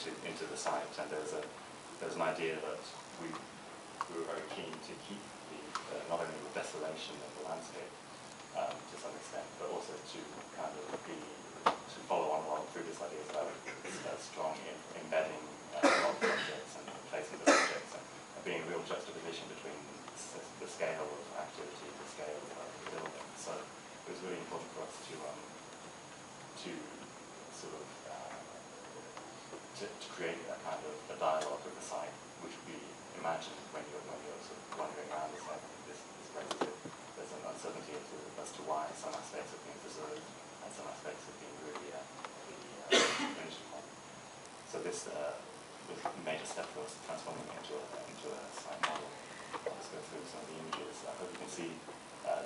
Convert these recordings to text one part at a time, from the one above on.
into the site, and there's an idea that we were very keen to keep not only the desolation of the landscape to some extent, but also to kind of to follow on along previous ideas about strong embedding of objects and placement of objects, and being a real juxtaposition between the scale of activity and the scale of the building. So it was really important for us to sort of to create a kind of a dialogue with the site, which would be imagined when you're sort of wandering around the site. This place, there's an uncertainty as to why some aspects are being preserved and some aspects are being really diminished upon. So this was a major step for us, transforming it into a site model. I'll just go through some of the images. I hope you can see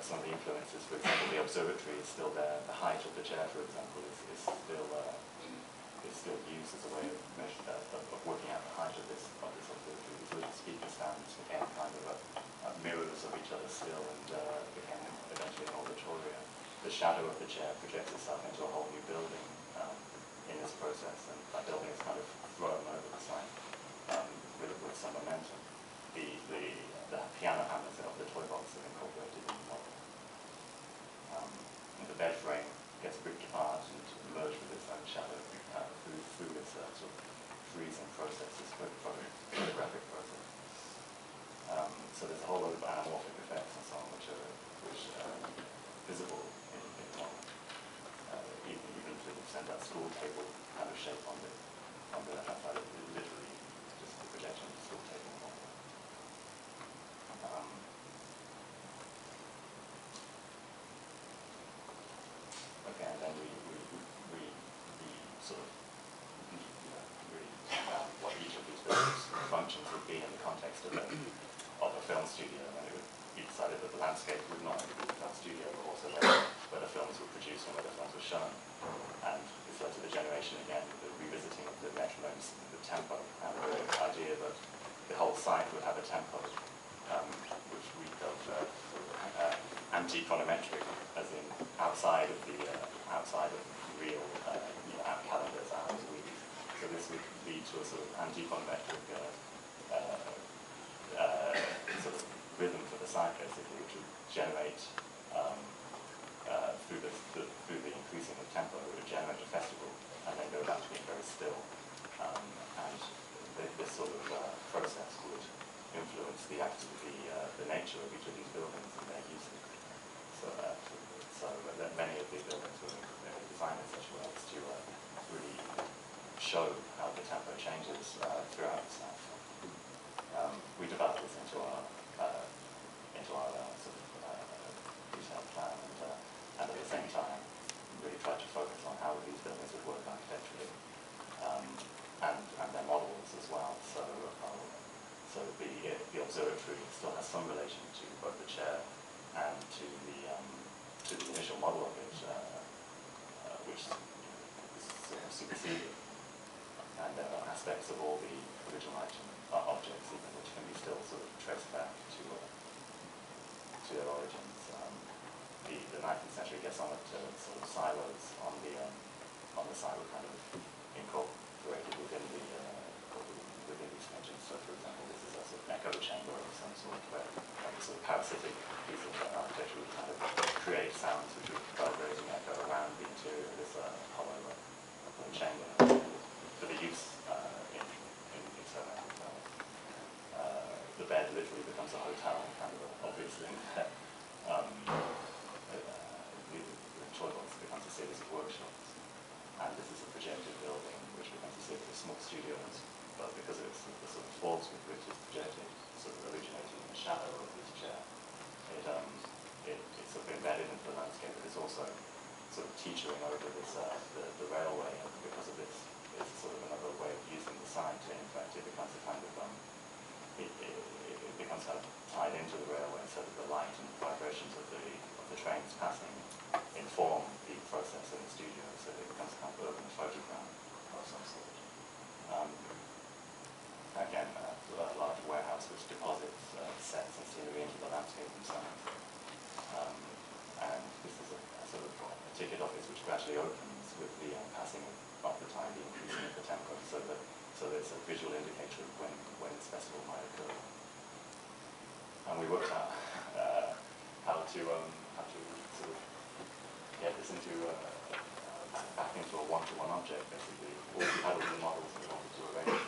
some of the influences. For example, the observatory is still there. The height of the chair, for example, is still used as a way of working out the height of this observatory. These little speaker stands became kind of mirrors of each other still, and became eventually an auditorium. The shadow of the chair projects itself into a whole new building in this process, and that building is kind of thrown over the site with some momentum. The piano hammers of the toy box are incorporated in the model. The bed frame gets ripped apart and merged with its own shadow through this sort of freezing process, this photographic process. So there's a whole lot of anamorphic effects and so on which are visible in the model. Even to the extent that school table kind of shape on the left-hand side, literally just the projection of the school table model. Okay, and then we sort of really what each of these buildings' functions would be in the context of a film studio, and we decided that the landscape would not only be the film studio, but also where the films were produced and where the films were shown. And this led to the generation again, the revisiting of the metronomes, the tempo, and the idea that the whole site would have a tempo, which we felt anti-chronometric, as in outside of real calendars, hours, weeks. So this would lead to a sort of anti-chronometric sort of rhythm for the site, basically, which would generate through the increasing of tempo, it would generate a festival, and then go back to being very still. And this sort of process would influence the nature of each of these buildings and their usage. So that many of these buildings were designed in such a way as to really show how the tempo changes throughout the site. We developed this into our sort of detailed plan, and at the same time really tried to focus on how these buildings would work architecturally, and their models as well. So the observatory still has some relation to both the chair and to the initial model of it, which is superseded. And there are aspects of all the original objects, even which can be still sort of traced back to their origins. The 19th century gets on at sort of silos on the side were kind of incorporated within these engines. So, for example, this is a sort of echo chamber of some sort, where a sort of parasitic piece of architecture would kind of create sounds which would vibrate and echo around the interior of this hollow chamber for the use in so many. The bed literally becomes a hotel, kind of obviously. The toy box becomes a series of workshops, and this is a projected building which becomes a series of small studios, but because it's the sort of force with which it's projected, sort of originating in the shadow of this chair, it's sort of embedded into the landscape, but it's also sort of teetering over this the railway, and because of this, it's sort of another way of using the site. In fact, it becomes a kind of it becomes kind of tied into the railway, so that the light and vibrations of the trains passing inform the process in the studio, so it becomes a kind of urban photogram of some sort. Again, a large warehouse which deposits sets and scenery into the landscape inside. And this is a sort of a ticket office which gradually opens with the passing of the time, the increasing of the tempo, so that so there's a visual indicator of when this festival might occur. And we worked out how to sort of get this into back into a one-to-one object, basically. Or we had all the models and we wanted to arrange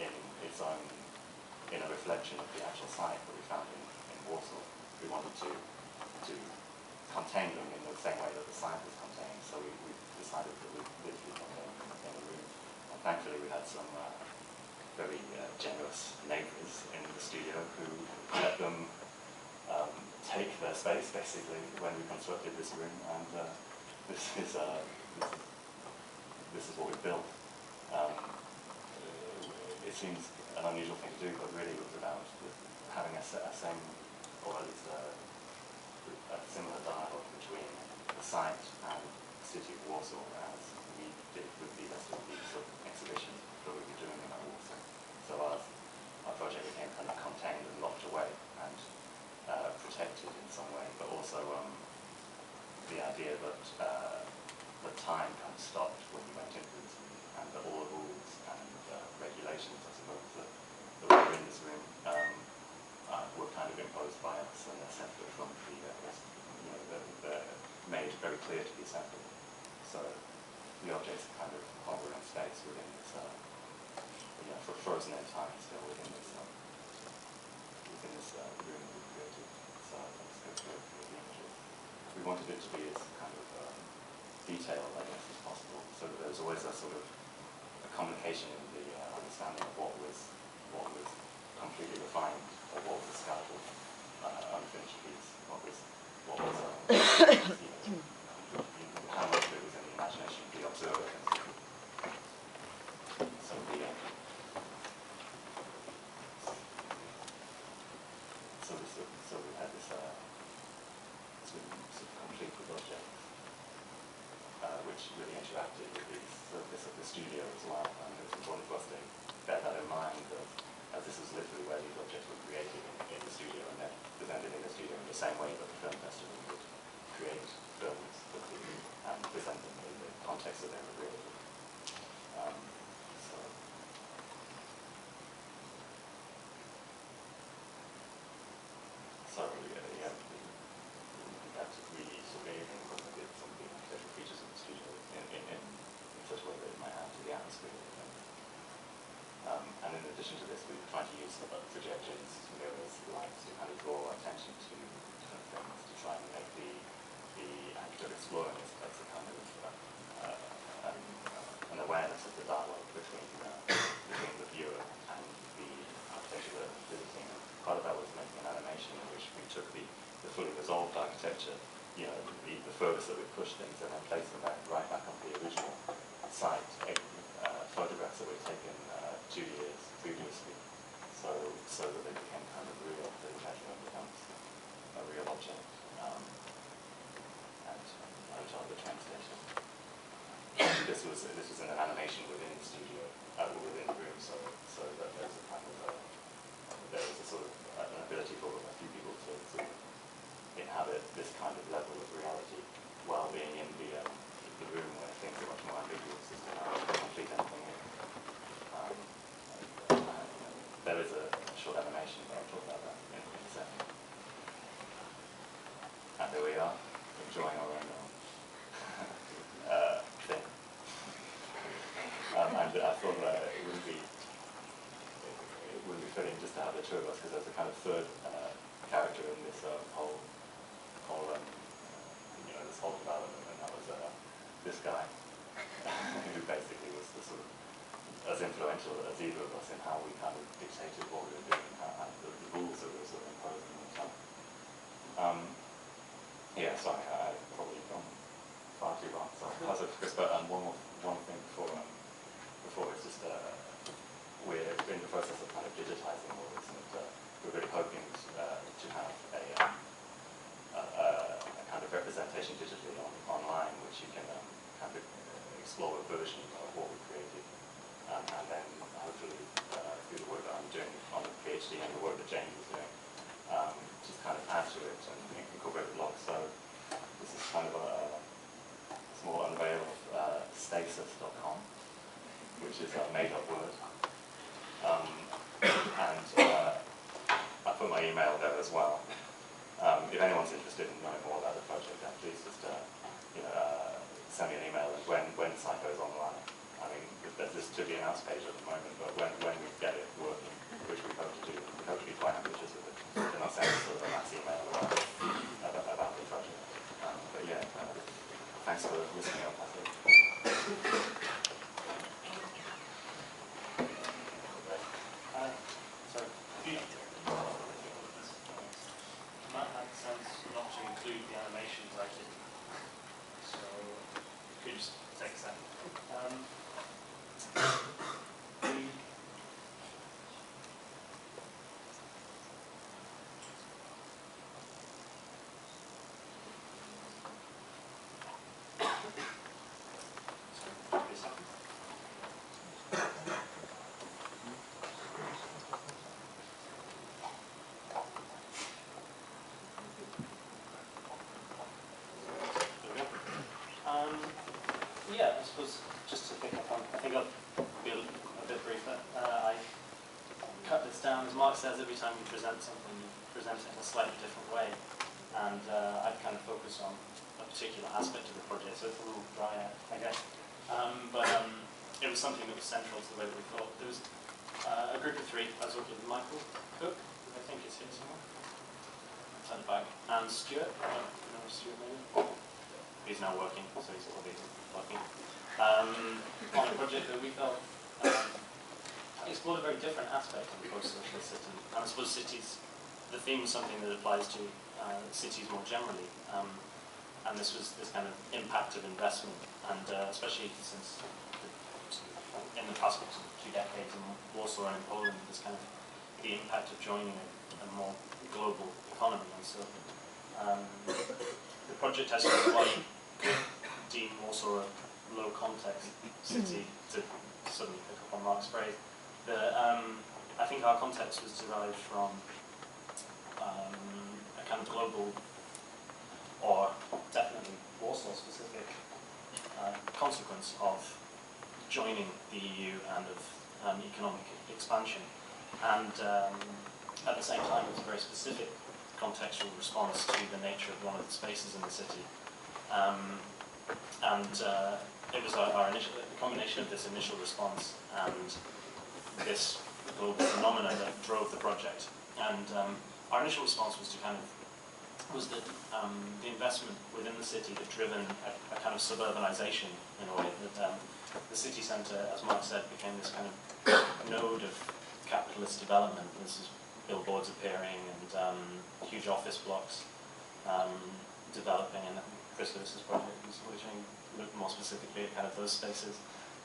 in its own, in a reflection of the actual site that we found in Warsaw. We wanted to contain them in the same way that the site was contained, so we decided that we literally contained them in a room. And thankfully we had some very generous neighbours in the studio who let them take their space, basically, when we constructed this room, and this is what we built. It seems an unusual thing to do, but really it was about having a same, or at least a similar dialogue between the site and the city of Warsaw, as we did with the rest of these sort of exhibitions that we were doing in Warsaw. So our project became kind of contained and locked away and protected in some way, but also the idea that the time kind of stopped when you went into this room, and that all the rules and regulations, I suppose, that were in this room were kind of imposed by us, and they're separate from the rest. They're made very clear to be separate. So the objects kind of hover in space within this, frozen in time, still within this room that we created. So let's go through the images. We wanted it to be as kind of detailed, I guess, as possible, so that there was always a sort of a communication in the understanding of what was completely refined, or what was a skeletal, unfinished piece, what was how much of it was in the imagination of the observer. So we had this sort of complete with objects, which really interacted with the surface of the studio as well, and it was important for us to bear that in mind, that as this was literally where these objects were created in the studio and then presented in the studio in the same way that the film festival would create films and present them in the context that they were created. That's really sort of incorporated some of the architectural features of the studio in such a way that it might add to the atmosphere. And in addition to this, we tried to use projections, mirrors, lights to kind of draw attention to different things, to try and make the actor exploring this place a kind of an awareness of the dialogue between the viewer and the architecture that they're visiting. Part of that was making an animation in which we took the fully resolved architecture, the furthest that we pushed things, and then placed them right back on the original site, photographs that we'd taken 2 years previously, so that they became kind of real, the measurement becomes a real object, and outside the train station. This was an animation within the studio, within the room, so that there was a kind of sort of an ability for a few people to sort of inhabit this kind of level of reality while being in the room where things are much more ambiguous as to how to complete anything in. There is a short animation, but I'll talk about that in a second. And there we are, enjoying our own thing. And I thought it wouldn't be fitting just to have the two of us, because there's a kind of third character in this whole this whole development, and that was this guy, who basically was the sort of as influential as either of us in how we kind of dictated what we were doing, and the rules that we were sort of imposing on time. Yeah, sorry, I've probably gone far too long. So how's it, Chris? But one thing before it's just we're in the process of kind of digitizing all this, and we're really hoping to have a kind of representation digitally online, which you can kind of explore a version of what we created, and then hopefully through the work that I'm doing on the PhD and the work that James is doing, just kind of add to it and incorporate the blog. So this is kind of a small unveil of stasis.com, which is a made-up word. And I put my email there as well. If anyone's interested in knowing more about the project, then please just send me an email. And when the site goes online, I mean, there's this to be announced page at the moment, but when we get it working, which we hope to do, we hope to be quite ambitious with it. Then I'll send sort of a mass email about the project. But yeah, thanks for listening up. So, you might have sense not to include the animations I did. So, could you just take a second? Yeah, I suppose just to pick up on, I think I'll be a bit briefer. I cut this down, as Mark says, every time you present something, you present it in a slightly different way. And I'd kind of focus on a particular aspect of the project, so it's a little drier, I guess. But it was something that was central to the way that we thought. There was a group of three. I was working with Michael Cook, who I think is here somewhere, outside the back, and Stuart. I don't know Stuart maybe. He's now working, so he's probably working on a project that we felt explored a very different aspect of the post-socialist city. And I suppose cities, the theme was something that applies to cities more generally. And this was this kind of impact of investment, and especially since in the past 2 decades in Warsaw and in Poland, this kind of the impact of joining a more global economy. And so the project has quite deem Warsaw a low context city, to suddenly pick up on Mark's phrase. I think our context was derived from a kind of global, or definitely Warsaw specific consequence of joining the EU and of economic expansion. And at the same time, it was a very specific contextual response to the nature of one of the spaces in the city. It was the combination of this initial response and this global phenomena that drove the project. And our initial response was that the investment within the city had driven a kind of suburbanization in a way, that the city centre, as Mark said, became this kind of node of capitalist development. This is billboards appearing and huge office blocks developing, and Chris Lewis's project was looking more specifically at kind of those spaces.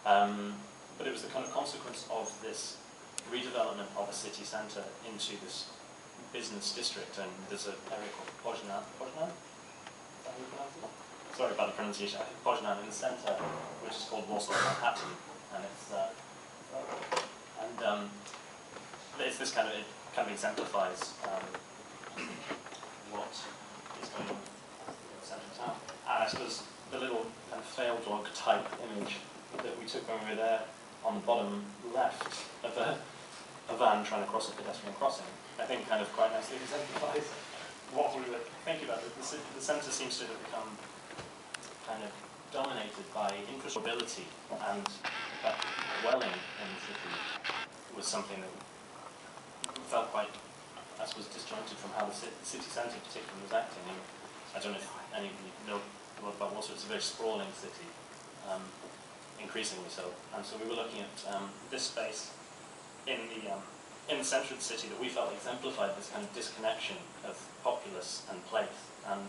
But it was the kind of consequence of this redevelopment of a city centre into this business district, and there's an area called Poznan? Is that how you pronounce it? Sorry about the pronunciation. I think Poznan in the centre, which is called Warsaw Manhattan, and it's this kind of, it kind of exemplifies what is going on in the centre of town. And I suppose the little kind of failed log type image that we took when we were there on the bottom left of a van trying to cross a pedestrian crossing, I think kind of quite nicely exemplifies what we were thinking about. The centre seems to have become kind of dominated by infrastructure, and that dwelling in the city was something that felt quite, I suppose, disjointed from how the city centre particularly was acting. And I don't know if any of you know a lot about Warsaw. It's a very sprawling city, increasingly so. And so we were looking at this space in the centre of the city that we felt exemplified this kind of disconnection of populace and place. And